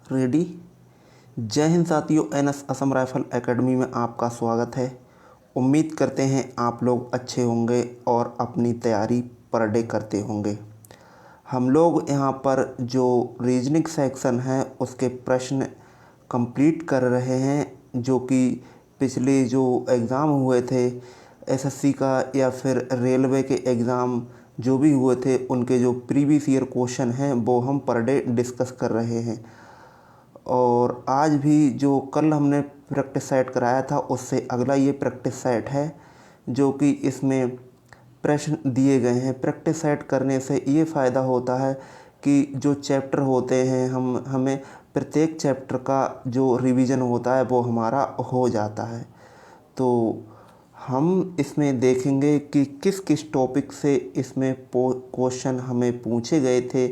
Ready. जय हिंद साथियों, NS Assam rifle academy में आपका स्वागत है। उम्मीद करते हैं आप लोग अच्छे होंगे और अपनी तैयारी पर डे करते होंगे। हम लोग यहाँ पर जो रीजनिंग सेक्शन है उसके प्रश्न कंप्लीट कर रहे हैं, जो कि पिछले जो एग्ज़ाम हुए थे एसएससी का या फिर रेलवे के एग्ज़ाम जो भी हुए थे उनके जो प्रीवियस ईयर क्वेश्चन हैं वो हम पर डे डिस्कस कर रहे हैं। और आज भी जो कल हमने प्रैक्टिस सेट कराया था उससे अगला ये प्रैक्टिस सेट है, जो कि इसमें प्रश्न दिए गए हैं। प्रैक्टिस सेट करने से ये फ़ायदा होता है कि जो चैप्टर होते हैं हमें प्रत्येक चैप्टर का जो रिवीजन होता है वो हमारा हो जाता है। तो हम इसमें देखेंगे कि किस किस टॉपिक से इसमें क्वेश्चन हमें पूछे गए थे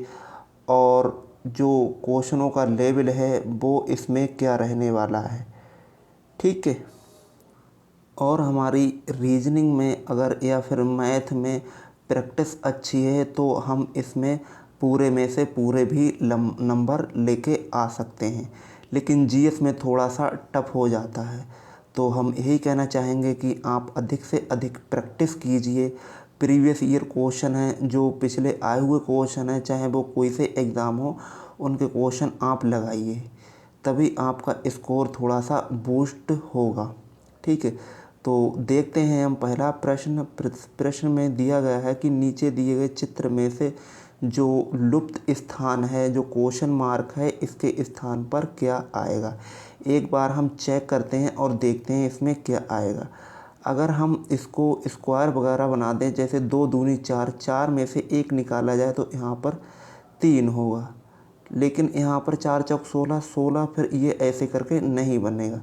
और जो क्वेश्चनों का लेवल है वो इसमें क्या रहने वाला है। ठीक है। और हमारी रीजनिंग में अगर या फिर मैथ में प्रैक्टिस अच्छी है तो हम इसमें पूरे में से पूरे भी नंबर लेके आ सकते हैं। लेकिन जीएस में थोड़ा सा टफ हो जाता है, तो हम यही कहना चाहेंगे कि आप अधिक से अधिक प्रैक्टिस कीजिए। प्रीवियस ईयर क्वेश्चन हैं, जो पिछले आए हुए क्वेश्चन हैं, चाहे वो कोई से एग्ज़ाम हो, उनके क्वेश्चन आप लगाइए, तभी आपका स्कोर थोड़ा सा बूस्ट होगा। ठीक है। तो देखते हैं हम पहला प्रश्न में दिया गया है कि नीचे दिए गए चित्र में से जो लुप्त स्थान है, जो क्वेश्चन मार्क है, इसके स्थान पर क्या आएगा। एक बार हम चेक करते हैं और देखते हैं इसमें क्या आएगा। अगर हम इसको स्क्वायर वगैरह बना दें, जैसे 2 दूनी 4, 4 में से 1 निकाला जाए तो यहाँ पर 3 होगा। लेकिन यहाँ पर 4 चौक 16, 16 फिर ये ऐसे करके नहीं बनेगा।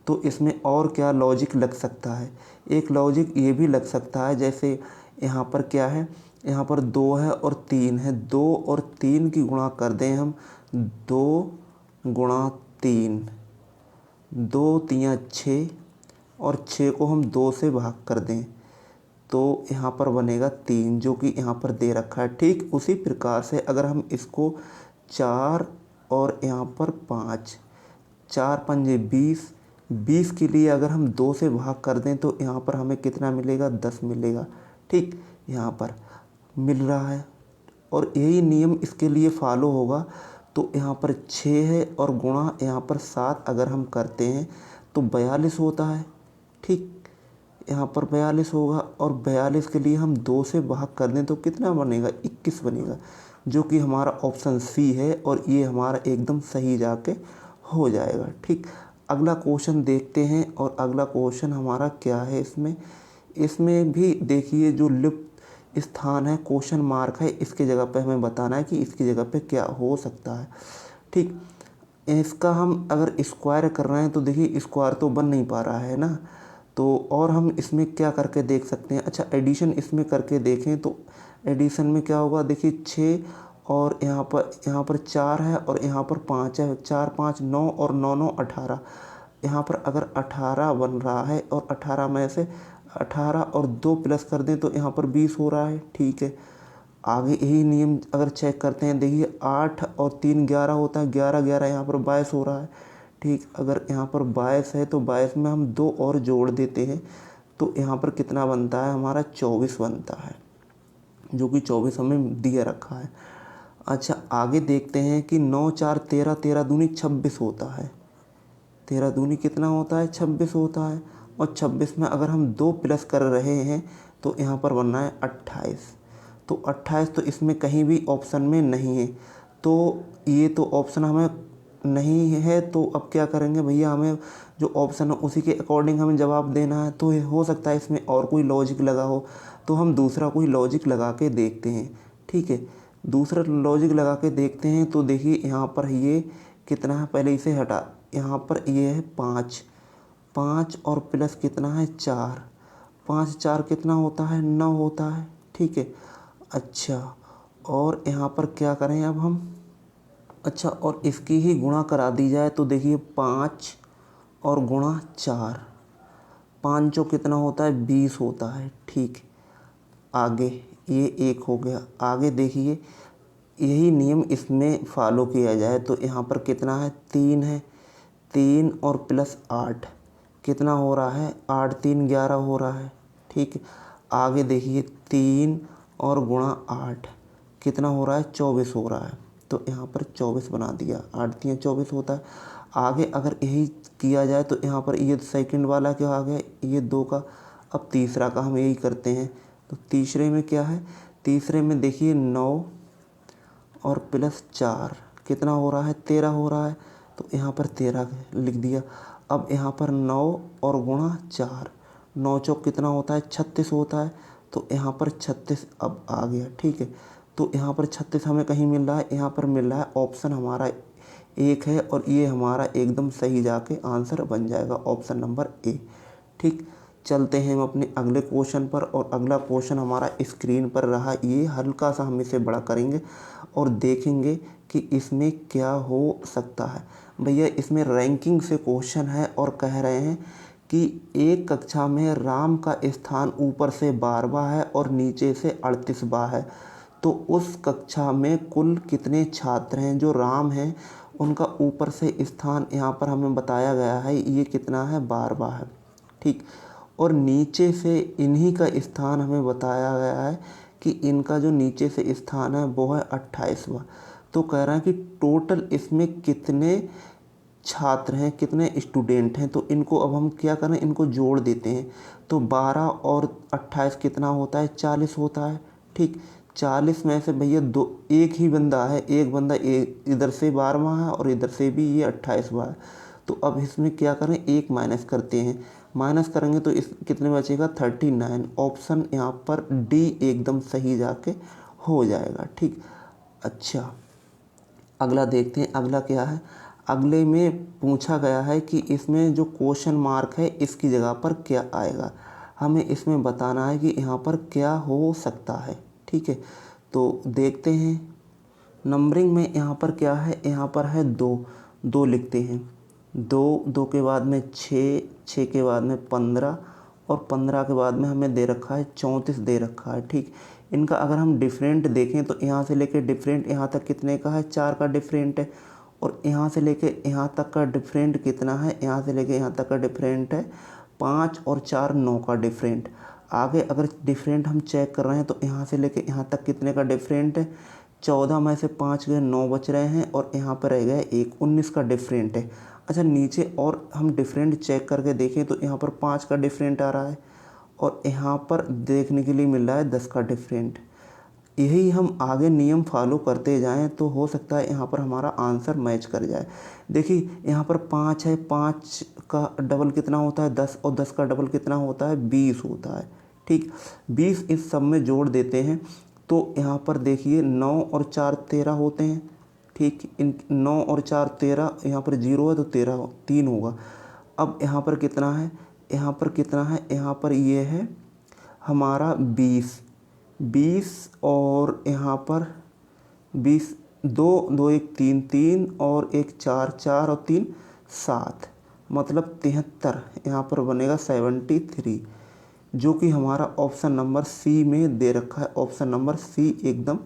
तो इसमें और क्या लॉजिक लग सकता है। एक लॉजिक ये भी लग सकता है, जैसे यहाँ पर क्या है, यहाँ पर 2 है और 3 है। 2 और 3 की गुणा कर दें हम, 2 गुणा 3, 2 तियाँ 6 और 6 को हम 2 से भाग कर दें तो यहाँ पर बनेगा 3, जो कि यहाँ पर दे रखा है। ठीक उसी प्रकार से अगर हम इसको 4 और यहाँ पर 5, 4 पंजे 20, 20 के लिए अगर हम 2 से भाग कर दें तो यहाँ पर हमें कितना मिलेगा, 10 मिलेगा। ठीक, यहाँ पर मिल रहा है और यही नियम इसके लिए फॉलो होगा। तो यहाँ पर 6 है और गुणा यहाँ पर 7 अगर हम करते हैं तो 42 होता है। ठीक, यहाँ पर 42 होगा और 42 के लिए हम 2 से भाग कर दें तो कितना बनेगा, 21 बनेगा, जो कि हमारा ऑप्शन सी है और ये हमारा एकदम सही जाके हो जाएगा। ठीक, अगला क्वेश्चन देखते हैं और अगला क्वेश्चन हमारा क्या है। इसमें भी देखिए जो लुप्त स्थान है, क्वेश्चन मार्क है, इसकी जगह पे हमें बताना है कि इसकी जगह पे क्या हो सकता है। ठीक, इसका हम अगर स्क्वायर कर रहे हैं तो देखिए स्क्वायर तो बन नहीं पा रहा है ना, तो और हम इसमें क्या करके देख सकते हैं। अच्छा, एडिशन इसमें करके देखें तो एडिशन में क्या होगा, देखिए 6 और यहाँ पर 4 है और यहाँ पर 5 है। 4 5 9 और 9 9 18। यहाँ पर अगर 18 बन रहा है और 18 में से 18 और 2 प्लस कर दें तो यहाँ पर 20 हो रहा है। ठीक है, आगे यही नियम अगर चेक करते हैं, देखिए 8 और 3 11 होता है, 11 11 यहाँ पर 22 हो रहा है। ठीक, अगर यहाँ पर 22 है तो 22 में हम 2 और जोड़ देते हैं तो यहाँ पर कितना बनता है, हमारा 24 बनता है, जो कि 24 हमें दिया रखा है। अच्छा, आगे देखते हैं कि 9 4 13, 13 दूनी 26 होता है। 13 दूनी कितना होता है, 26 होता है। और 26 में अगर हम 2 प्लस कर रहे हैं तो यहाँ पर बनना है 28। तो 28 तो इसमें कहीं भी ऑप्शन में नहीं है, तो ये तो ऑप्शन हमें नहीं है। तो अब क्या करेंगे भैया, हमें जो ऑप्शन है उसी के अकॉर्डिंग हमें जवाब देना है। तो हो सकता है इसमें और कोई लॉजिक लगा हो, तो हम दूसरा कोई लॉजिक लगा के देखते हैं। ठीक है, दूसरा लॉजिक लगा के देखते हैं तो देखिए यहाँ पर ये कितना है, पहले इसे हटा, यहाँ पर ये है 5, 5 और प्लस कितना है 4, 5 4 कितना होता है, 9 होता है। ठीक है। अच्छा, और यहाँ पर क्या करें अब हम, अच्छा, और इसकी ही गुणा करा दी जाए तो देखिए 5 और गुणा 4, 5 जो कितना होता है, 20 होता है। ठीक, आगे ये 1 हो गया। आगे देखिए यही नियम इसमें फॉलो किया जाए तो यहाँ पर कितना है, 3 है, 3 और प्लस 8 कितना हो रहा है, 8 3 11 हो रहा है। ठीक है, आगे देखिए 3 और गुणा 8 कितना हो रहा है, 24 हो रहा है। तो यहाँ पर 24 बना दिया, 8 3 24 होता है। आगे अगर यही किया जाए तो यहाँ पर ये सेकंड वाला क्या आ गया, ये 2 का। अब तीसरा का हम यही करते हैं। तो तीसरे में क्या है, तीसरे में देखिए 9 और प्लस 4 कितना हो रहा है, 13 हो रहा है। तो यहाँ पर 13 लिख दिया। अब यहाँ पर 9 और गुणा 4, 9 चौक कितना होता है, 36 होता है। तो यहाँ पर 36 अब आ गया। ठीक है, तो यहाँ पर 36 हमें कहीं मिल रहा है, यहाँ पर मिल रहा है, ऑप्शन हमारा 1 है और ये हमारा एकदम सही जाके आंसर बन जाएगा, ऑप्शन नंबर ए। ठीक, चलते हैं हम अपने अगले क्वेश्चन पर। और अगला क्वेश्चन हमारा स्क्रीन पर रहा, ये हल्का सा हम इसे बड़ा करेंगे और देखेंगे कि इसमें क्या हो सकता है। भैया इसमें रैंकिंग से क्वेश्चन है और कह रहे हैं कि एक कक्षा में राम का स्थान ऊपर से 12वां है और नीचे से 38वां है, तो उस कक्षा में कुल कितने छात्र हैं। जो राम हैं उनका ऊपर से स्थान यहाँ पर हमें बताया गया है, ये कितना है, 12वां है। ठीक, और नीचे से इन्हीं का स्थान हमें बताया गया है कि इनका जो नीचे से स्थान है वो है 28वां। तो कह रहा है कि टोटल इसमें कितने छात्र हैं, कितने स्टूडेंट हैं। तो इनको अब हम क्या करें, इनको जोड़ देते हैं। तो 12 और 28 कितना होता है, 40 होता है। ठीक, 40 में से भैया एक ही बंदा है, एक बंदा इधर से 12वां है और इधर से भी ये 28वां है। तो अब इसमें क्या करें, एक माइनस करते हैं। माइनस करेंगे तो इस कितने बचेगा, 39। ऑप्शन यहाँ पर डी एकदम सही जाके हो जाएगा। ठीक, अच्छा अगला देखते हैं, अगला क्या है। अगले में पूछा गया है कि इसमें जो क्वेश्चन मार्क है इसकी जगह पर क्या आएगा। हमें इसमें बताना है कि यहाँ पर क्या हो सकता है। ठीक है, तो देखते हैं। नंबरिंग में यहाँ पर क्या है, यहाँ पर है 2, 2 लिखते हैं। 2, 2 के बाद में 6, 6 के बाद में 15 और 15 के बाद में हमें दे रखा है 34 दे रखा है। ठीक, इनका अगर हम डिफरेंट देखें तो यहाँ से लेके डिफरेंट यहाँ तक कितने का है, 4 का डिफरेंट है। और यहाँ से लेके यहाँ तक का डिफरेंट कितना है, यहाँ से लेके यहाँ तक का डिफरेंट है 5 और 4 9 का डिफरेंट। आगे अगर डिफरेंट हम चेक कर रहे हैं तो यहाँ से लेके यहाँ तक कितने का डिफरेंट है, 14 में से 5 गए, 9 बच रहे हैं और यहाँ पर रह गए 1, 19 का डिफरेंट है। अच्छा नीचे और हम डिफरेंट चेक करके देखें तो यहाँ पर 5 का डिफरेंट आ रहा है और यहाँ पर देखने के लिए मिल रहा है 10 का डिफरेंट। यही हम आगे नियम फॉलो करते जाएं तो हो सकता है यहाँ पर हमारा आंसर मैच कर जाए। देखिए यहाँ पर 5 है, 5 का डबल कितना होता है, 10 और 10 का डबल कितना होता है, 20 होता है। ठीक, 20 इस सब में जोड़ देते हैं तो यहाँ पर देखिए 9 और 4 13 होते हैं। ठीक, इन 9 और 4 13, यहाँ पर 0 है तो 13 3 होगा। अब यहाँ पर कितना है, यहाँ पर कितना है, यहाँ पर ये है हमारा 20 और यहाँ पर 20, 2 2 1 3 3 और 1 4 4 और 3 7, मतलब 73। यहाँ पर बनेगा 73, जो कि हमारा ऑप्शन नंबर सी में दे रखा है। ऑप्शन नंबर सी एकदम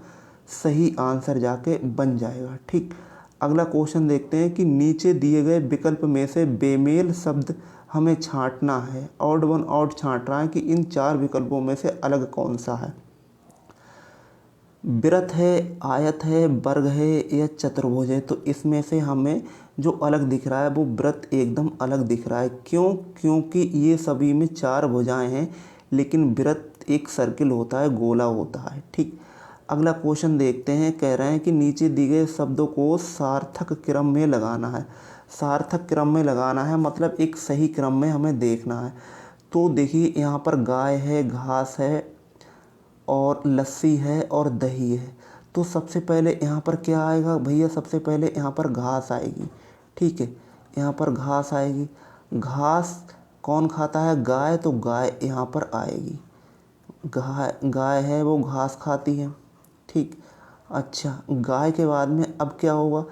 सही आंसर जाके बन जाएगा। ठीक, अगला क्वेश्चन देखते हैं कि नीचे दिए गए विकल्प में से बेमेल शब्द हमें छांटना है। ऑड वन ऑड छांट रहा है कि इन 4 विकल्पों में से अलग कौन सा है। वृत्त है, आयत है, वर्ग है या चतुर्भुज है। तो इसमें से हमें जो अलग दिख रहा है वो वृत्त एकदम अलग दिख रहा है। क्यों, क्योंकि ये सभी में 4 भुजाएं हैं लेकिन वृत्त एक सर्किल होता है, गोला होता है। ठीक, अगला क्वेश्चन देखते हैं। कह रहे हैं कि नीचे दिए गए शब्दों को सार्थक क्रम में लगाना है। सार्थक क्रम में लगाना है मतलब एक सही क्रम में हमें देखना है। तो देखिए यहाँ पर गाय है, घास है और लस्सी है और दही है। तो सबसे पहले यहाँ पर क्या आएगा भैया, सबसे पहले यहाँ पर घास आएगी। ठीक है, यहाँ पर घास आएगी। घास कौन खाता है, गाय, तो गाय यहाँ पर आएगी। गाय है वो घास खाती है। ठीक, अच्छा गाय के बाद में अब क्या होगा,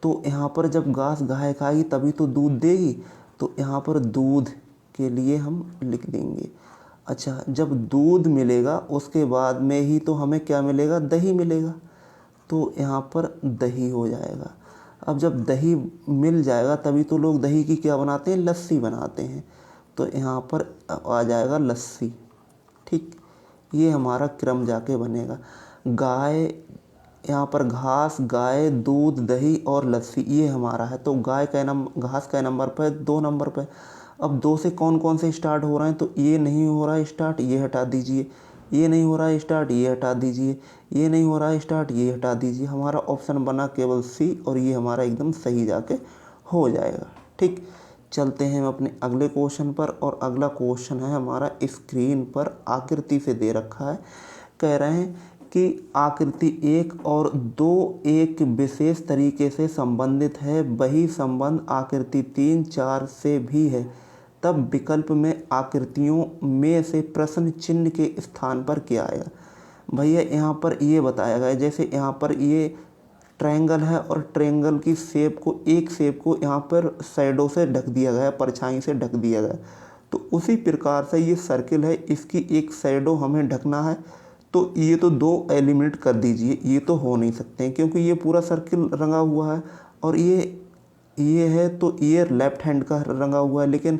तो यहाँ पर जब घास गाय खाएगी तभी तो दूध देगी, तो यहाँ पर दूध के लिए हम लिख देंगे। अच्छा, जब दूध मिलेगा उसके बाद में ही तो हमें क्या मिलेगा, दही मिलेगा। तो यहाँ पर दही हो जाएगा। अब जब दही मिल जाएगा तभी तो लोग दही की क्या बनाते हैं, लस्सी बनाते हैं। तो यहाँ पर आ जाएगा लस्सी। ठीक, ये हमारा क्रम जाके बनेगा। गाय, यहाँ पर घास, गाय, दूध, दही और लस्सी, ये हमारा है। तो गाय का घास का नंबर पर 2 नंबर पर। अब 2 से कौन कौन से स्टार्ट हो रहे हैं, तो ये नहीं हो रहा है स्टार्ट, ये हटा दीजिए। ये नहीं हो रहा है स्टार्ट, ये हटा दीजिए। ये नहीं हो रहा है स्टार्ट, ये हटा दीजिए। हमारा ऑप्शन बना केवल सी, और ये हमारा एकदम सही जाके हो जाएगा। ठीक, चलते हैं हम अपने अगले क्वेश्चन पर। और अगला क्वेश्चन है हमारा, स्क्रीन पर आकृति से दे रखा है। कह रहे हैं कि आकृति 1 और 2 एक विशेष तरीके से संबंधित है, वही संबंध आकृति 3, 4 से भी है। तब विकल्प में आकृतियों में से प्रश्न चिन्ह के स्थान पर क्या आएगा। भैया यहाँ पर ये बताया गया है, जैसे यहाँ पर ये ट्रायंगल है और ट्रायंगल की शेप को, एक शेप को यहाँ पर शैडो से ढक दिया गया है, परछाई से ढक दिया गया है। तो उसी प्रकार से ये सर्किल है, इसकी एक शैडो हमें ढकना है। तो ये तो 2 एलिमिनेट कर दीजिए, ये तो हो नहीं सकते हैं क्योंकि ये पूरा सर्किल रंगा हुआ है और ये है, तो ये लेफ्ट हैंड का रंगा हुआ है, लेकिन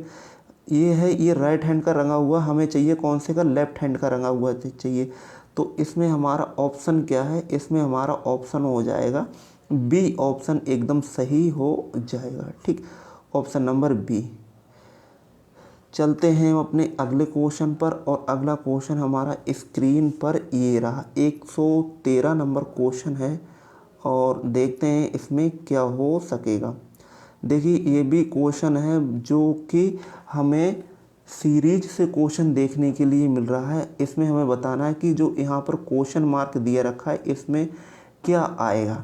ये है, ये राइट हैंड का रंगा हुआ। हमें चाहिए कौन से का, लेफ्ट हैंड का रंगा हुआ चाहिए। तो इसमें हमारा ऑप्शन क्या है, इसमें हमारा ऑप्शन हो जाएगा बी। ऑप्शन एकदम सही हो जाएगा। ठीक, ऑप्शन नंबर बी। चलते हैं अपने अगले क्वेश्चन पर। और अगला क्वेश्चन हमारा स्क्रीन पर ये रहा, 113 नंबर क्वेश्चन है। और देखते हैं इसमें क्या हो सकेगा। देखिए, ये भी क्वेश्चन है जो कि हमें सीरीज से क्वेश्चन देखने के लिए मिल रहा है। इसमें हमें बताना है कि जो यहाँ पर क्वेश्चन मार्क दिया रखा है इसमें क्या आएगा।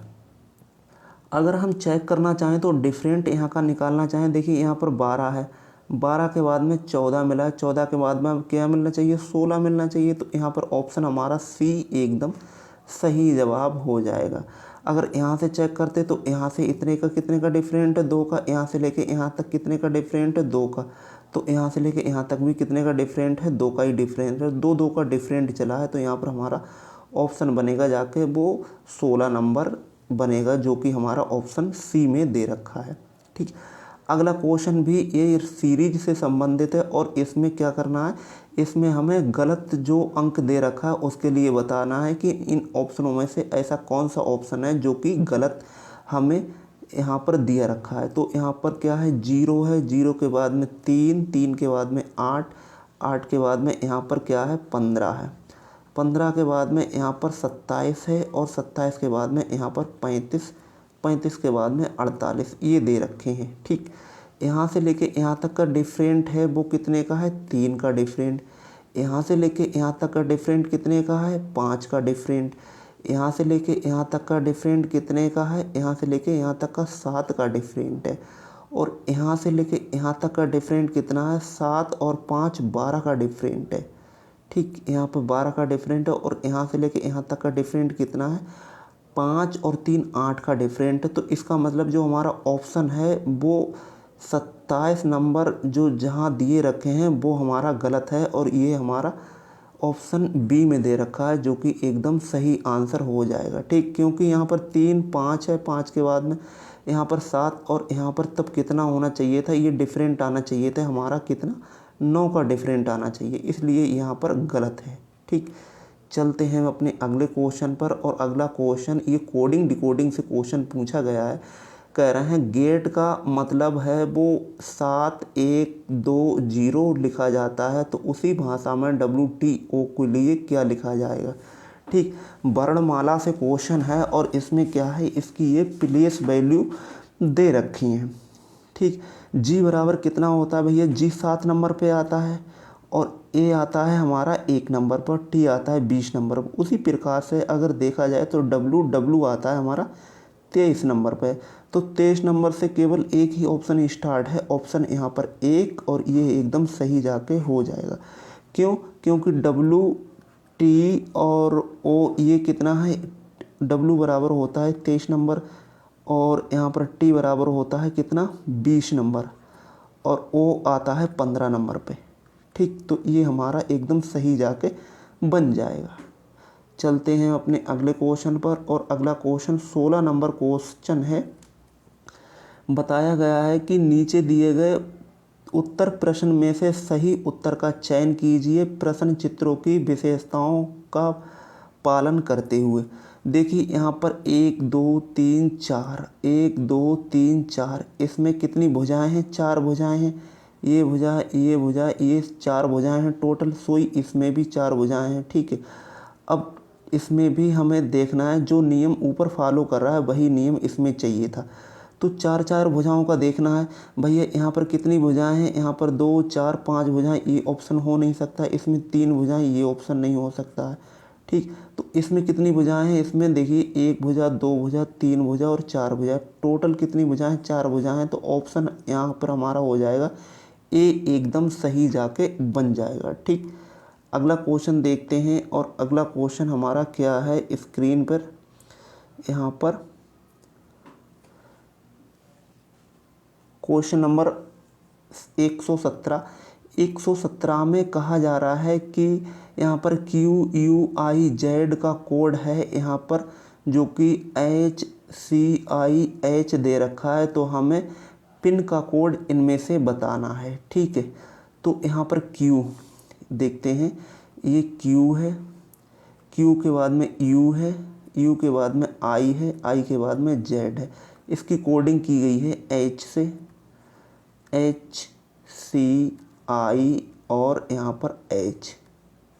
अगर हम चेक करना चाहें तो डिफरेंट यहाँ का निकालना चाहें, देखिए यहाँ पर 12 है, 12 के बाद में 14 मिला है, 14 के बाद में क्या मिलना चाहिए, 16 मिलना चाहिए। तो यहाँ पर ऑप्शन हमारा सी एकदम सही जवाब हो जाएगा। अगर यहाँ से चेक करते तो यहाँ से इतने का कितने का डिफरेंट है, 2 का। यहाँ से लेके यहाँ तक कितने का डिफरेंट है, 2 का। तो यहाँ से लेके यहाँ तक भी कितने का डिफरेंट है, 2 का ही डिफरेंट है। 2 का डिफरेंट चला है। तो यहाँ पर हमारा ऑप्शन बनेगा जाके वो 16 नंबर बनेगा, जो कि हमारा ऑप्शन सी में दे रखा है। ठीक, अगला क्वेश्चन भी ये सीरीज से संबंधित है। और इसमें क्या करना है, इसमें हमें गलत जो अंक दे रखा है उसके लिए बताना है कि इन ऑप्शनों में से ऐसा कौन सा ऑप्शन है जो कि गलत हमें यहाँ पर दिया रखा है। तो यहाँ पर क्या है, 0 है, 0 के बाद में 3, 3 के बाद में 8, 8 के बाद में यहाँ पर क्या है, 15 है, 15 के बाद में यहाँ पर 27 है, और 27 के बाद में यहाँ पर 35, 35 के बाद में 48, ये दे रखे हैं। ठीक, यहाँ से लेके यहाँ तक का डिफरेंट है वो कितने का है, 3 का डिफरेंट। यहाँ से लेके यहाँ तक का डिफरेंट कितने का है, 5 का डिफरेंट। यहाँ से लेके यहाँ तक का डिफरेंट कितने का है, यहाँ से लेके यहाँ तक का 7 का डिफरेंट है। और यहाँ से लेके यहाँ तक का डिफरेंट कितना है, 7 और 5 12 का डिफरेंट है। ठीक, यहाँ पर 12 का डिफरेंट है। और यहाँ से लेके यहाँ तक का डिफरेंट कितना है, 5 और 3 8 का डिफरेंट है। तो इसका मतलब जो हमारा ऑप्शन है वो 27 नंबर जो जहाँ दिए रखे हैं वो हमारा गलत है, और ये हमारा ऑप्शन बी में दे रखा है, जो कि एकदम सही आंसर हो जाएगा। ठीक, क्योंकि यहाँ पर 3 5 है, 5 के बाद में यहाँ पर 7, और यहाँ पर तब कितना होना चाहिए था, ये डिफरेंट आना चाहिए था हमारा कितना, 9 का डिफरेंट आना चाहिए, इसलिए यहाँ पर गलत है। ठीक, चलते हैं अपने अगले क्वेश्चन पर। और अगला क्वेश्चन ये कोडिंग डिकोडिंग से क्वेश्चन पूछा गया है। कह रहे हैं गेट का मतलब है वो 7 1 2 0 लिखा जाता है, तो उसी भाषा में WTO के लिए क्या लिखा जाएगा। ठीक, वर्णमाला से क्वेश्चन है और इसमें क्या है, इसकी ये प्लेस वैल्यू दे रखी हैं। ठीक, जी बराबर कितना होता है भैया, जी 7 नंबर पे आता है, और ए आता है हमारा 1 नंबर पर, टी आता है 20 नंबर पर। उसी प्रकार से अगर देखा जाए तो डब्लू आता है हमारा 23 नंबर पे। तो 23 नंबर से केवल एक ही ऑप्शन स्टार्ट है, ऑप्शन यहाँ पर 1, और ये एकदम सही जाके हो जाएगा। क्यों, क्योंकि डब्लू टी और ओ ये कितना है, डब्लू बराबर होता है 23 नंबर, और यहाँ पर टी बराबर होता है कितना, 20 नंबर, और ओ आता है 15 नंबर पे। ठीक, तो ये हमारा एकदम सही जाके बन जाएगा। चलते हैं अपने अगले क्वेश्चन पर। और अगला क्वेश्चन 16 नंबर क्वेश्चन है। बताया गया है कि नीचे दिए गए उत्तर प्रश्न में से सही उत्तर का चयन कीजिए प्रश्न चित्रों की विशेषताओं का पालन करते हुए। देखिए यहाँ पर 1 2 3 4, 1 2 3 4, इसमें कितनी भुजाएं हैं? 4 भुजाएं हैं। ये भुजा, ये भुजा, ये 4 भुजाएं हैं टोटल। सोई इसमें भी 4 भुजाएं हैं। ठीक है, अब इसमें भी हमें देखना है, जो नियम ऊपर फॉलो कर रहा है वही नियम इसमें चाहिए था। तो 4 4 भुजाओं का देखना है। भैया यहाँ पर कितनी भुजाएं हैं? यहाँ पर 2 4 5 भुजाएं, ये ऑप्शन हो नहीं सकता। इसमें 3 भुजाएं, ये ऑप्शन नहीं हो सकता है। ठीक, तो इसमें कितनी भुजाएं हैं? इसमें देखिए 1 भुजा, 2 भुजा, 3 भुजा और 4 भुजा। टोटल कितनी भुजाएं? 4 भुजाएं। तो ऑप्शन यहाँ पर हमारा हो जाएगा ए, एकदम सही जाके बन जाएगा। ठीक, अगला क्वेश्चन देखते हैं। और अगला क्वेश्चन हमारा क्या है स्क्रीन पर? यहाँ पर क्वेश्चन नंबर 117 में कहा जा रहा है कि यहाँ पर QUIZ का कोड है यहाँ पर, जो कि HCIH दे रखा है। तो हमें पिन का कोड इनमें से बताना है। ठीक है, तो यहाँ पर Q देखते हैं, ये Q है, Q के बाद में U है, U के बाद में I है, I के बाद में Z है। इसकी कोडिंग की गई है H से, HCI और यहाँ पर H।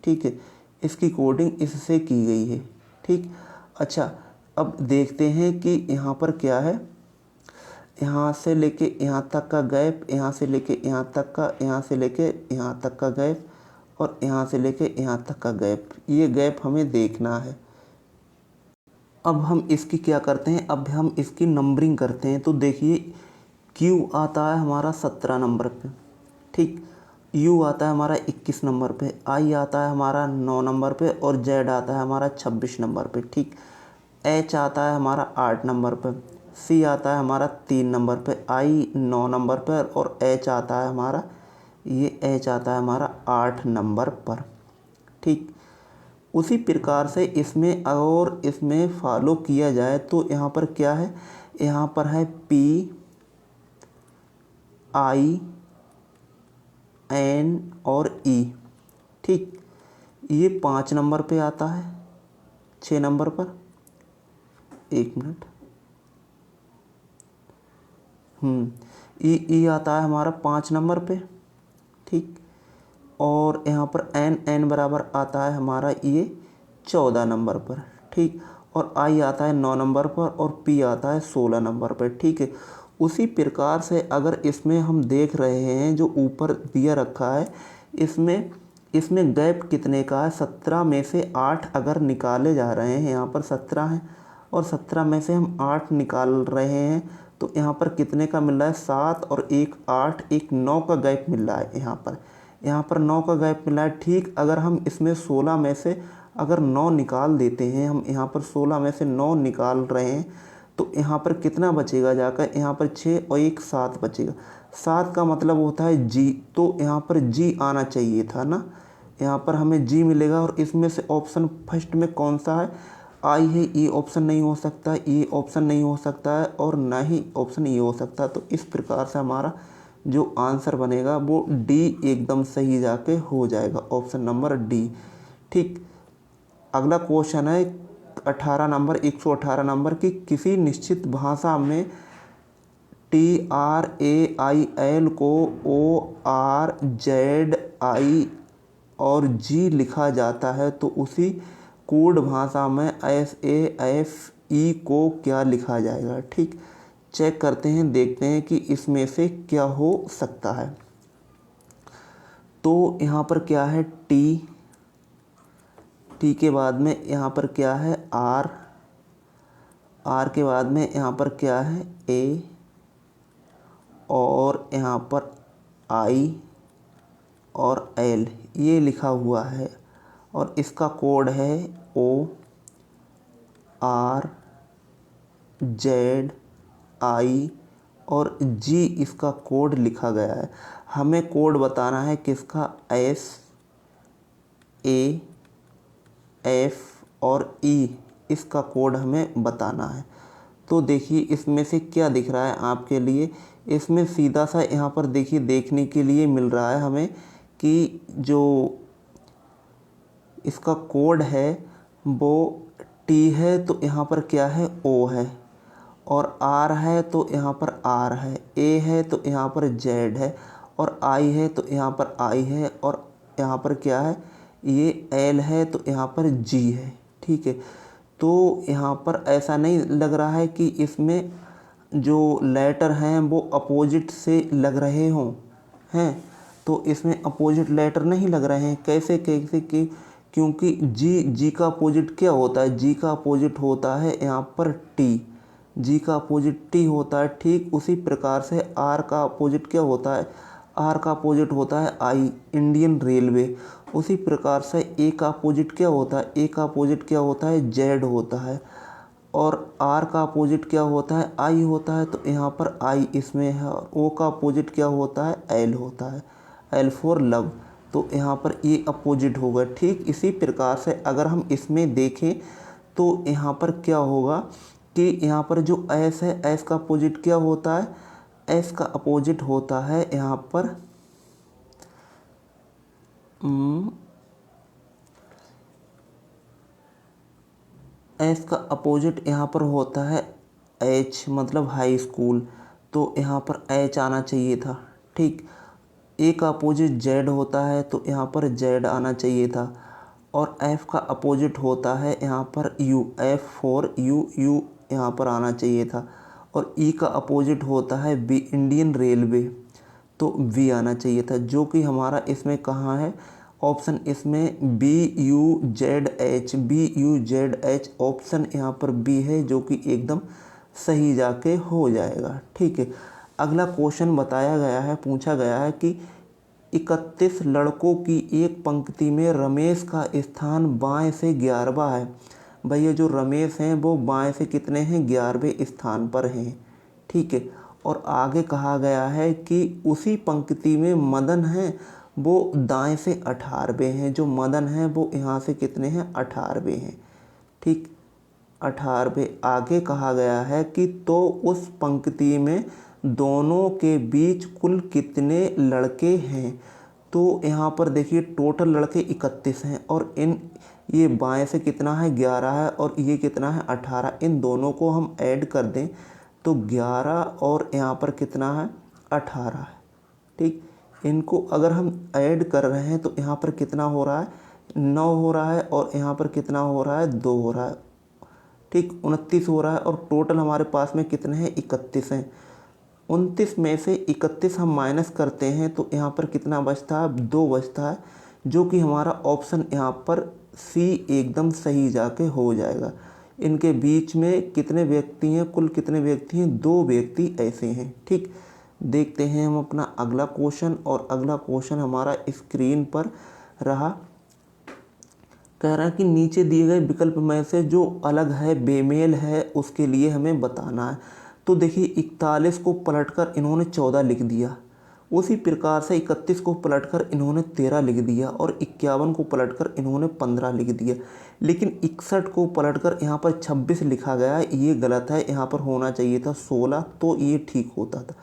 ठीक है, इसकी कोडिंग इससे की गई है। ठीक, अच्छा अब देखते हैं कि यहाँ पर क्या है। यहाँ से लेके यहाँ तक का गैप, यहाँ से लेके यहाँ तक का, यहाँ से लेके यहाँ तक का गैप और यहाँ से लेके यहाँ तक का गैप, ये गैप हमें देखना है। अब हम इसकी क्या करते हैं? अब हम इसकी नंबरिंग करते हैं। तो देखिए Q आता है हमारा 17 नंबर पे। ठीक, U आता है हमारा 21 नंबर पे, I आता है हमारा 9 नंबर पे और Z आता है हमारा 26 नंबर पे। ठीक, H आता है हमारा 8 नंबर पे, C आता है हमारा 3 नंबर पे, I 9 नंबर पर और H आता है हमारा, ये H आता है हमारा 8 नंबर पर। ठीक, उसी प्रकार से इसमें और इसमें फॉलो किया जाए तो यहाँ पर क्या है? यहाँ पर है PIN और E। ठीक, ये 5 नंबर पे आता है, 6 नंबर पर, 1 मिनट, E आता है हमारा 5 नंबर पे। ठीक, और यहाँ पर N बराबर आता है हमारा ये 14 नंबर पर। ठीक, और I आता है 9 नंबर पर और P आता है 16 नंबर पर। ठीक है, उसी प्रकार से अगर इसमें हम देख रहे हैं जो ऊपर दिया रखा है, इसमें गैप कितने का है? 17 में से 8 अगर निकाले जा रहे हैं, यहाँ पर 17 है और 17 में से हम 8 निकाल रहे हैं, तो यहाँ पर कितने का मिल रहा है? 7 और 1 8, एक 9 का गैप मिल रहा है। यहाँ पर 9 का गैप मिला है। ठीक, अगर हम इसमें 16 में से अगर 9 निकाल देते हैं, हम यहाँ पर 16 में से 9 निकाल रहे हैं, तो यहाँ पर कितना बचेगा जाकर? यहाँ पर 6 और 1 7 बचेगा। 7 का मतलब होता है G, तो यहाँ पर G आना चाहिए था ना, यहाँ पर हमें G मिलेगा। और इसमें से ऑप्शन फर्स्ट में कौन सा है? I है, ये ऑप्शन नहीं हो सकता, ये ऑप्शन नहीं हो सकता है और ना ही ऑप्शन ये हो सकता है। तो इस प्रकार से हमारा जो आंसर बनेगा वो D एकदम सही जाके हो जाएगा, ऑप्शन नंबर D। ठीक, अगला क्वेश्चन है 118 नंबर की किसी निश्चित भाषा में TRAIL को ORZI और G लिखा जाता है, तो उसी कोड भाषा में SAFE को क्या लिखा जाएगा? ठीक, चेक करते हैं, देखते हैं कि इसमें से क्या हो सकता है। तो यहाँ पर क्या है? T के बाद में यहाँ पर क्या है? R के बाद में यहाँ पर क्या है? A और यहाँ पर I और L, ये लिखा हुआ है और इसका कोड है ORZI और G, इसका कोड लिखा गया है। हमें कोड बताना है किसका? SAFE और ई, इसका कोड हमें बताना है। तो देखिए इसमें से क्या दिख रहा है आपके लिए, इसमें सीधा सा यहाँ पर देखिए देखने के लिए मिल रहा है हमें कि जो इसका कोड है वो टी है, तो यहाँ पर क्या है ओ है, और आर है तो यहाँ पर आर है, ए है तो यहाँ पर जेड है, और आई है तो यहाँ पर आई है, और यहाँ पर क्या है ये एल है तो यहाँ पर जी है। ठीक है, तो यहाँ पर ऐसा नहीं लग रहा है कि इसमें जो लेटर हैं वो अपोजिट से लग रहे हों, हैं तो इसमें अपोजिट लेटर नहीं लग रहे हैं। कैसे कैसे कि क्योंकि जी का अपोजिट क्या होता है, जी का अपोजिट होता है यहाँ पर टी, जी का अपोजिट टी होता है। ठीक उसी प्रकार से आर का अपोजिट क्या होता है, आर का अपोजिट होता है आई, इंडियन रेलवे। उसी प्रकार से ए का अपोजिट क्या होता है, ए का अपोजिट क्या होता है, जेड होता है, और आर का अपोजिट क्या होता है, आई होता है, तो यहाँ पर आई इसमें है। और ओ का अपोजिट क्या होता है, एल होता है, एल फॉर लव, तो यहाँ पर ये अपोजिट होगा। ठीक इसी प्रकार से अगर हम इसमें देखें तो यहाँ पर क्या होगा कि यहाँ पर जो एस है, एस का अपोजिट क्या होता है, एस का अपोजिट होता है यहाँ पर एस का अपोजिट यहाँ पर होता है एच, मतलब हाई स्कूल, तो यहाँ पर एच आना चाहिए था। ठीक, ए का अपोजिट जेड होता है तो यहाँ पर जेड आना चाहिए था, और एफ़ का अपोजिट होता है यहाँ पर you, F for you, you यहाँ पर आना चाहिए था, और ई का अपोजिट होता है बी, इंडियन रेलवे, तो वी आना चाहिए था, जो कि हमारा इसमें कहाँ है ऑप्शन, इसमें B U Z H, B U Z H option यहाँ पर बी है, जो कि एकदम सही जाके हो जाएगा। ठीक है, अगला क्वेश्चन बताया गया है, पूछा गया है कि 31 लड़कों की एक पंक्ति में रमेश का स्थान बाएं से 11वां है। भैया जो रमेश हैं वो बाएं से कितने हैं, 11वें स्थान पर हैं। ठीक है, और आगे कहा गया है कि उसी पंक्ति में मदन हैं, वो दाएं से 18वें हैं। जो मदन हैं वो यहाँ से कितने हैं, 18वें हैं। ठीक, 18वें। आगे कहा गया है कि तो उस पंक्ति में दोनों के बीच कुल कितने लड़के हैं। तो यहाँ पर देखिए टोटल लड़के 31 हैं, और ये बाएं से कितना है, 11 है, और ये कितना है, 18। इन दोनों को हम ऐड कर दें तो 11 और यहाँ पर कितना है, 18 है। ठीक, इनको अगर हम ऐड कर रहे हैं तो यहाँ पर कितना हो रहा है, 9 हो रहा है, और यहाँ पर कितना हो रहा है, 2 हो रहा है। ठीक, 29 हो रहा है, और टोटल हमारे पास में कितने हैं, 31 हैं। 29 में से 31 हम माइनस करते हैं तो यहाँ पर कितना बचता है, 2 बचता है, जो कि हमारा ऑप्शन यहाँ पर सी एकदम सही जाके हो जाएगा। इनके बीच में कितने व्यक्ति हैं, कुल कितने व्यक्ति हैं, 2 व्यक्ति ऐसे हैं। ठीक, देखते हैं हम अपना अगला क्वेश्चन, और अगला क्वेश्चन हमारा स्क्रीन पर रहा। कह रहा है कि नीचे दिए गए विकल्प में से जो अलग है, बेमेल है, उसके लिए हमें बताना है। तो देखिए 41 को पलटकर इन्होंने 14 लिख दिया, उसी प्रकार से 31 को पलटकर इन्होंने 13 लिख दिया, और 51 को पलटकर इन्होंने 15 लिख दिया। लेकिन 61 को पलटकर यहाँ पर 26 लिखा गया, ये गलत है, यहाँ पर होना चाहिए था 16, तो ये ठीक होता था।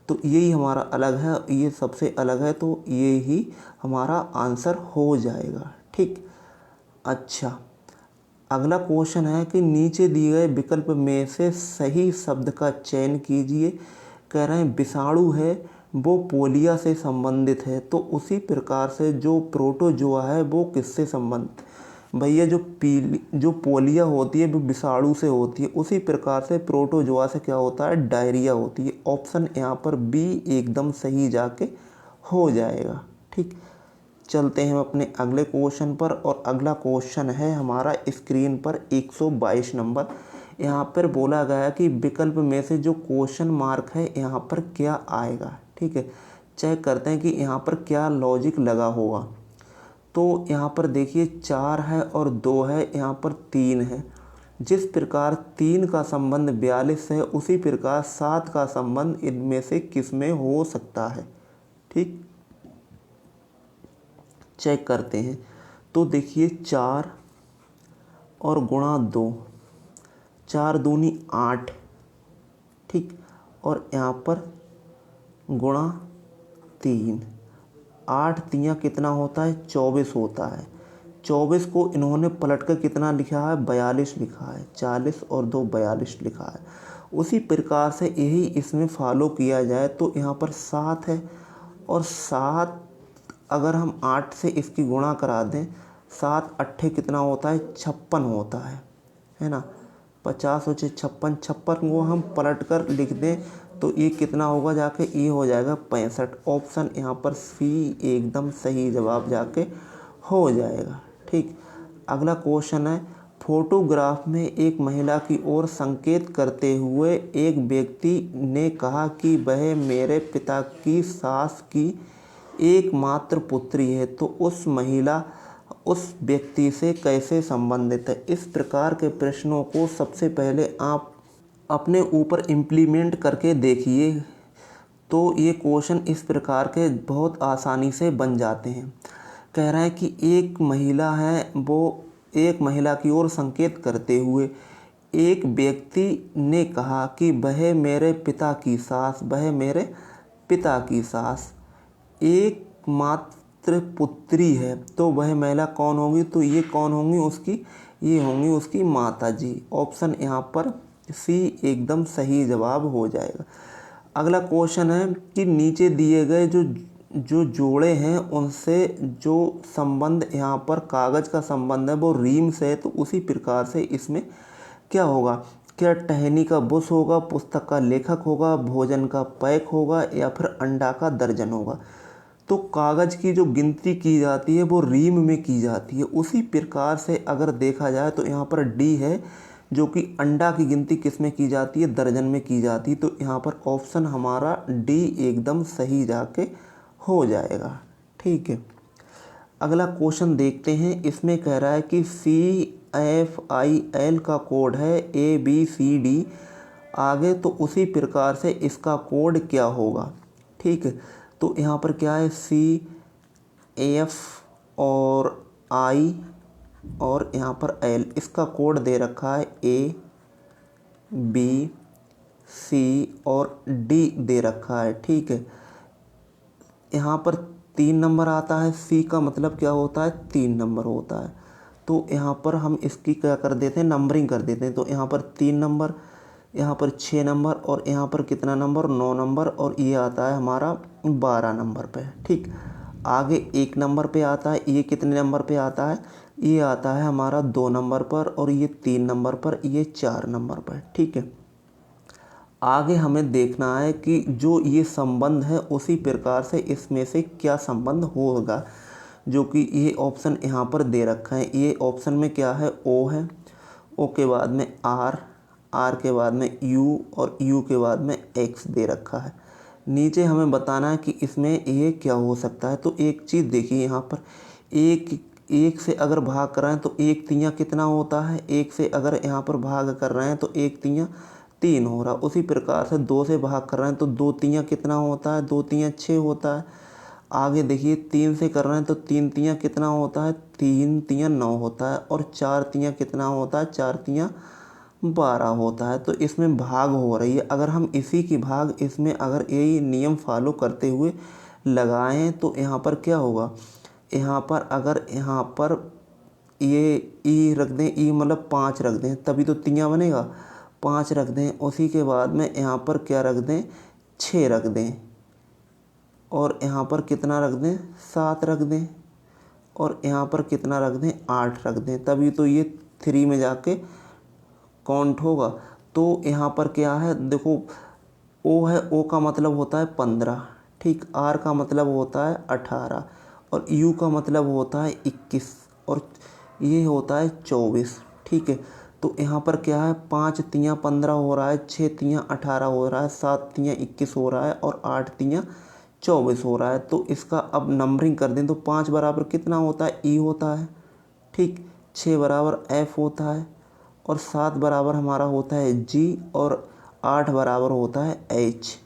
तो यही हमारा अलग है, ये सबसे अलग है, तो ये ही हमारा आंसर हो जाएगा। ठीक, अच्छा, अगला क्वेश्चन है कि नीचे दिए गए विकल्प में से सही शब्द का चयन कीजिए। कह रहे हैं विषाणु है वो पोलिया से संबंधित है, तो उसी प्रकार से जो प्रोटोजोआ है वो किससे संबंधित, भैया जो पोलिया होती है वो विषाणु से होती है, उसी प्रकार से प्रोटोजोआ से क्या होता है, डायरिया होती है। ऑप्शन यहाँ पर बी एकदम सही जाके हो जाएगा। ठीक, चलते हैं अपने अगले क्वेश्चन पर, और अगला क्वेश्चन है हमारा स्क्रीन पर 122 नंबर। यहाँ पर बोला गया कि विकल्प में से जो क्वेश्चन मार्क है यहाँ पर क्या आएगा। ठीक है, चेक करते हैं कि यहाँ पर क्या लॉजिक लगा होगा। तो यहाँ पर देखिए 4 है और 2 है, यहाँ पर 3 है। जिस प्रकार 3 का संबंध 42 है, उसी प्रकार 7 का संबंध इनमें से किस में हो सकता है। ठीक, चेक करते हैं। तो देखिए 4 और गुणा 2, 4 दूनी 8, ठीक, और यहाँ पर गुणा 3, 8 तियाँ कितना होता है 24 होता है। 24 को इन्होंने पलट कर कितना लिखा है 42 लिखा है, 40 और 2 42 लिखा है। उसी प्रकार से यही इसमें फॉलो किया जाए तो यहाँ पर 7 है, और 7 अगर हम 8 से इसकी गुणा करा दें, 7 अट्ठे कितना होता है 56 होता है ना। 50 और 56, 56 को हम पलट कर लिख दें तो ये कितना होगा जाके, ये हो जाएगा 65। ऑप्शन यहाँ पर सी एकदम सही जवाब जाके हो जाएगा, ठीक। अगला क्वेश्चन है, फोटोग्राफ में एक महिला की ओर संकेत करते हुए एक व्यक्ति ने कहा कि वह मेरे पिता की सास की एकमात्र पुत्री है, तो उस महिला उस व्यक्ति से कैसे संबंधित है। इस प्रकार के प्रश्नों को सबसे पहले आप अपने ऊपर इम्प्लीमेंट करके देखिए, तो ये क्वेश्चन इस प्रकार के बहुत आसानी से बन जाते हैं। कह रहा है कि एक महिला है, वो एक महिला की ओर संकेत करते हुए एक व्यक्ति ने कहा कि वह मेरे पिता की सास, वह मेरे पिता की सास एकमात्र पुत्री है, तो वह महिला कौन होगी, तो ये कौन होंगी उसकी, ये होंगी उसकी माता जी। ऑप्शन यहाँ पर सी एकदम सही जवाब हो जाएगा। अगला क्वेश्चन है कि नीचे दिए गए जो जोड़े हैं उनसे जो संबंध यहाँ पर कागज़ का संबंध है वो रीम से है, तो उसी प्रकार से इसमें क्या होगा, क्या टहनी का बुश होगा, पुस्तक का लेखक होगा, भोजन का पैक होगा, या फिर अंडा का दर्जन होगा। तो कागज़ की जो गिनती की जाती है वो रीम में की जाती है। उसी प्रकार से अगर देखा जाए तो यहाँ पर डी है, जो कि अंडा की गिनती किस में की जाती है, दर्जन में की जाती है। तो यहाँ पर ऑप्शन हमारा डी एकदम सही जाके हो जाएगा, ठीक है। अगला क्वेश्चन देखते हैं। इसमें कह रहा है कि CFIL का कोड है ABCD आगे, तो उसी प्रकार से इसका कोड क्या होगा, ठीक है। तो यहाँ पर क्या है CF और I और यहाँ पर L, इसका कोड दे रखा है ABC और D दे रखा है, ठीक है। यहाँ पर 3 नंबर आता है, C का मतलब क्या होता है 3 नंबर होता है। तो यहाँ पर हम इसकी क्या कर देते हैं, नंबरिंग कर देते हैं। तो यहाँ पर 3 नंबर, यहाँ पर 6 नंबर, और यहाँ पर कितना नंबर 9 नंबर, और ये आता है हमारा 12 नंबर पे, ठीक। आगे 1 नंबर पे आता है, ये कितने नंबर पे आता है, ये आता है हमारा 2 नंबर पर, और ये 3 नंबर पर, ये 4 नंबर पर, ठीक है। आगे हमें देखना है कि जो ये संबंध है उसी प्रकार से इसमें से क्या संबंध होगा, जो कि ये ऑप्शन यहाँ पर दे रखा है। ये ऑप्शन में क्या है, O है, O के बाद में R, R के बाद में U, और U के बाद में X दे रखा है। नीचे हमें बताना है कि इसमें ये क्या हो सकता है। तो एक चीज़ देखिए, यहाँ पर एक से अगर भाग कर रहे हैं तो 1 तियाँ कितना होता है, 1 से अगर यहाँ पर भाग कर रहे हैं तो 1 तियाँ 3 हो रहा। उसी प्रकार से 2 से भाग कर रहे हैं तो 2 तियाँ कितना होता है, 2 तियाँ 6 होता है। आगे देखिए 3 से कर रहे हैं तो 3 तियाँ कितना होता है, 3 तियाँ 9 होता है, और 4 तियाँ कितना होता है, 4 तियाँ 12 होता है। तो इसमें भाग हो रही है। अगर हम इसी की भाग इसमें अगर यही नियम फॉलो करते हुए लगाएं तो यहाँ पर क्या होगा, यहाँ पर अगर यहाँ पर ये ई रख दें, ई मतलब 5 रख दें तभी तो तियाँ बनेगा, 5 रख दें। उसी के बाद में यहाँ पर क्या रख दें, 6 रख दें, और यहाँ पर कितना रख दें, 7 रख दें, और यहाँ पर कितना रख दें, 8 रख दें, तभी तो ये 3 में जाके काउंट होगा। तो यहाँ पर क्या है देखो, O है, O का मतलब होता है 15, ठीक। R का मतलब होता है 18, और U का मतलब होता है 21, और ये होता है 24, ठीक है। तो यहाँ पर क्या है, 5 तियाँ 15 हो रहा है, 6 तियाँ 18 हो रहा है, 7 तियाँ 21 हो रहा है, और 8 तियाँ 24 हो रहा है। तो इसका अब नंबरिंग कर दें तो 5 बराबर कितना होता है, E होता है, ठीक। 6 बराबर F होता है, और 7 बराबर हमारा होता है G, और 8 बराबर होता है H।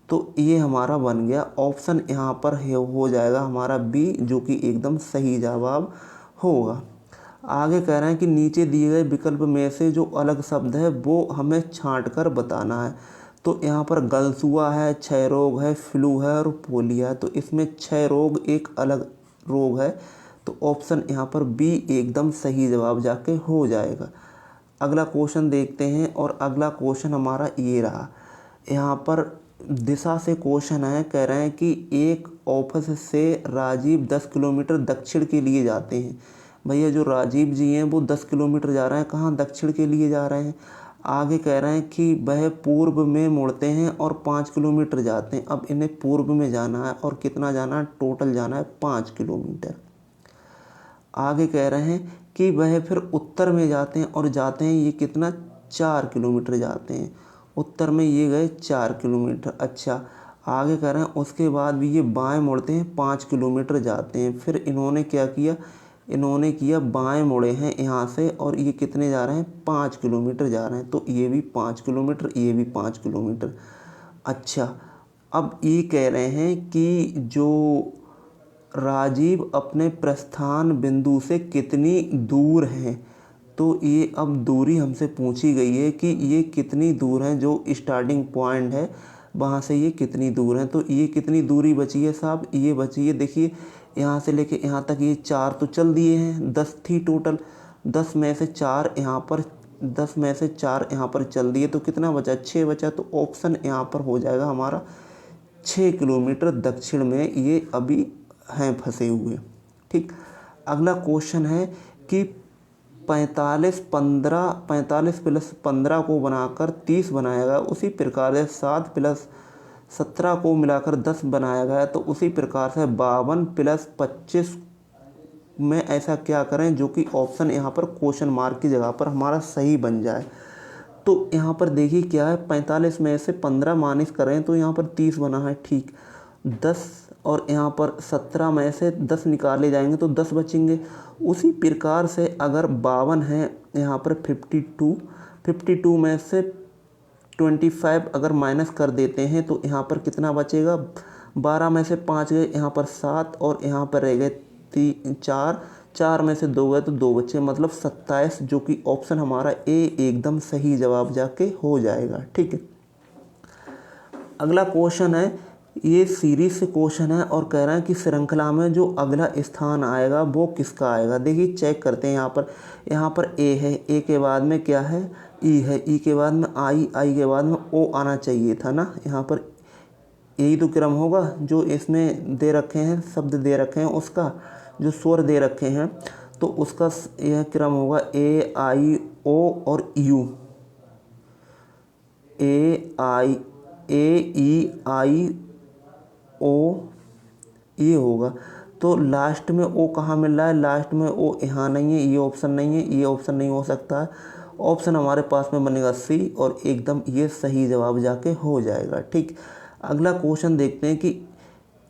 तो ये हमारा बन गया ऑप्शन, यहाँ पर हो जाएगा हमारा B, जो कि एकदम सही जवाब होगा। आगे कह रहे हैं कि नीचे दिए गए विकल्प में से जो अलग शब्द है वो हमें छांट कर बताना है। तो यहाँ पर गलसुआ है, क्षय रोग है, फ्लू है और पोलियो है। तो इसमें क्षय रोग एक अलग रोग है, तो ऑप्शन यहाँ पर बी एकदम सही जवाब जाके हो जाएगा। अगला क्वेश्चन देखते हैं, और अगला क्वेश्चन हमारा ये रहा। यहाँ पर दिशा से क्वेश्चन है, कह रहे हैं कि एक ऑफिस से राजीव 10 किलोमीटर दक्षिण के लिए जाते हैं। भैया जो राजीव जी हैं वो 10 किलोमीटर जा रहे हैं, कहाँ? दक्षिण के लिए जा रहे हैं। आगे कह रहे हैं कि वह पूर्व में मुड़ते हैं और 5 किलोमीटर जाते हैं। अब इन्हें पूर्व में जाना है और कितना जाना है? टोटल जाना है 5 किलोमीटर। आगे कह रहे हैं कि वह फिर उत्तर में जाते हैं और जाते हैं ये कितना? 4 किलोमीटर जाते हैं। उत्तर में ये गए 4 किलोमीटर। अच्छा, आगे कह रहे हैं उसके बाद भी ये बाएं मुड़ते हैं, 5 किलोमीटर जाते हैं। फिर इन्होंने क्या किया? इन्होंने किया बाएं मुड़े हैं यहाँ से, और ये कितने जा रहे हैं? 5 किलोमीटर जा रहे हैं। तो ये भी 5 किलोमीटर, ये भी 5 किलोमीटर। अच्छा, अब ये कह रहे हैं कि जो राजीव अपने प्रस्थान बिंदु से कितनी दूर हैं। तो ये अब दूरी हमसे पूछी गई है कि ये कितनी दूर हैं, जो स्टार्टिंग पॉइंट है वहाँ से ये कितनी दूर हैं। तो ये कितनी दूरी बची है साहब? ये बची है, देखिए यहाँ से लेके यहाँ तक ये 4 तो चल दिए हैं, 10 थी टोटल। 10 में से 4 यहाँ पर, 10 में से 4 यहाँ पर चल दिए, तो कितना बचा? 6 बचा। तो ऑप्शन यहाँ पर हो जाएगा हमारा 6 किलोमीटर दक्षिण में ये अभी हैं फंसे हुए। ठीक, अगला क्वेश्चन है कि 45 प्लस 15 को बनाकर 30 बनाया गया, उसी प्रकार से 7 प्लस 17 को मिलाकर 10 बनाया गया। तो उसी प्रकार से 52 प्लस 25 में ऐसा क्या करें जो कि ऑप्शन यहाँ पर क्वेश्चन मार्क की जगह पर हमारा सही बन जाए। तो यहाँ पर देखिए क्या है, 45 में से 15 माइनस करें तो यहाँ पर 30 बना है। ठीक, 10 और यहाँ पर 17 में से 10 निकाले जाएंगे तो 10 बचेंगे। उसी प्रकार से अगर 52 है यहाँ पर 52 में से 25 अगर माइनस कर देते हैं तो यहाँ पर कितना बचेगा? 12 में से 5 गए, यहाँ पर 7 और यहाँ पर रह गए 4 में से 2 गए तो 2 बचे, मतलब 27, जो कि ऑप्शन हमारा ए एकदम सही जवाब जाके हो जाएगा। ठीक है, अगला क्वेश्चन है, ये सीरीज से क्वेश्चन है और कह रहा है कि श्रृंखला में जो अगला स्थान आएगा वो किसका आएगा। देखिए चेक करते हैं, यहाँ पर ए है, ए के बाद में क्या है? ई है, ई के बाद में आई, आई के बाद में ओ आना चाहिए था ना। यहाँ पर यही तो क्रम होगा जो इसमें दे रखे हैं, शब्द दे रखे हैं, उसका जो स्वर दे रखे हैं तो उसका यह क्रम होगा ए आई ओ और यू। ए ई आई ओ ये होगा। तो लास्ट में ओ कहाँ मिल रहा है? लास्ट में ओ यहाँ नहीं है, ये ऑप्शन नहीं है, ये ऑप्शन नहीं हो सकता है। ऑप्शन हमारे पास में बनेगा सी, और एकदम ये सही जवाब जाके हो जाएगा। ठीक, अगला क्वेश्चन देखते हैं कि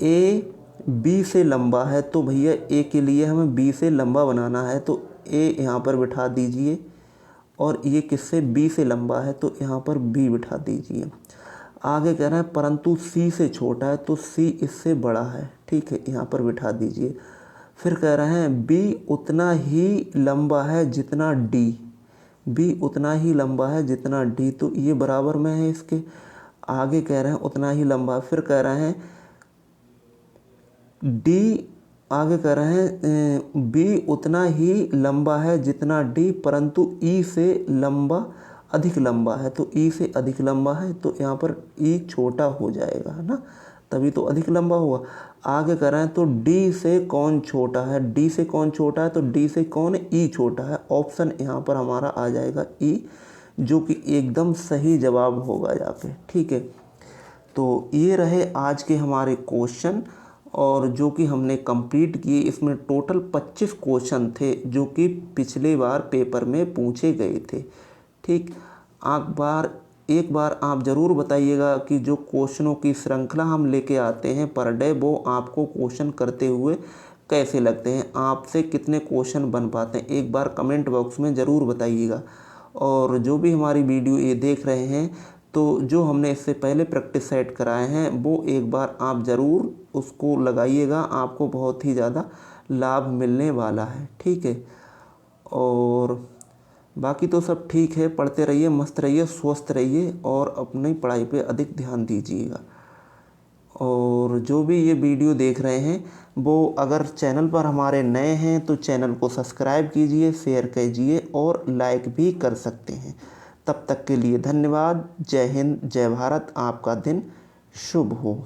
ए बी से लंबा है, तो भैया ए के लिए हमें बी से लंबा बनाना है, तो ए यहाँ पर बिठा दीजिए, और ये किससे? बी से लंबा है, तो यहाँ पर बी बिठा दीजिए। आगे कह रहे हैं परंतु सी से छोटा है, तो सी इससे बड़ा है। ठीक है, यहाँ पर बिठा दीजिए। फिर कह रहे हैं बी उतना ही लंबा है जितना डी, बी उतना ही लंबा है जितना डी, तो ये बराबर में है इसके। आगे कह रहे हैं उतना ही लंबा, फिर कह रहे हैं डी, आगे कह रहे हैं बी उतना ही लंबा है जितना डी, परंतु ई से लंबा अधिक लंबा है, तो ई से अधिक लंबा है, तो यहाँ पर ई छोटा हो जाएगा, है ना, तभी तो अधिक लंबा हुआ। आगे कह रहे हैं तो डी से कौन छोटा है? डी से कौन छोटा है? तो डी से कौन? ई छोटा है। ऑप्शन यहाँ पर हमारा आ जाएगा ई, जो कि एकदम सही जवाब होगा जाके। ठीक है, तो ये रहे आज के हमारे क्वेश्चन, और जो कि हमने कंप्लीट किए। इसमें टोटल 25 क्वेश्चन थे जो कि पिछले बार पेपर में पूछे गए थे। ठीक, एक बार आप ज़रूर बताइएगा कि जो क्वेश्चनों की श्रृंखला हम लेके आते हैं पर डे, वो आपको क्वेश्चन करते हुए कैसे लगते हैं, आपसे कितने क्वेश्चन बन पाते हैं, एक बार कमेंट बॉक्स में ज़रूर बताइएगा। और जो भी हमारी वीडियो ये देख रहे हैं, तो जो हमने इससे पहले प्रैक्टिस सेट कराए हैं वो एक बार आप ज़रूर उसको लगाइएगा, आपको बहुत ही ज़्यादा लाभ मिलने वाला है। ठीक है, और बाकी तो सब ठीक है। पढ़ते रहिए, मस्त रहिए, स्वस्थ रहिए और अपनी पढ़ाई पे अधिक ध्यान दीजिएगा। और जो भी ये वीडियो देख रहे हैं वो अगर चैनल पर हमारे नए हैं तो चैनल को सब्सक्राइब कीजिए, शेयर कीजिए और लाइक भी कर सकते हैं। तब तक के लिए धन्यवाद। जय हिंद, जय भारत। आपका दिन शुभ हो।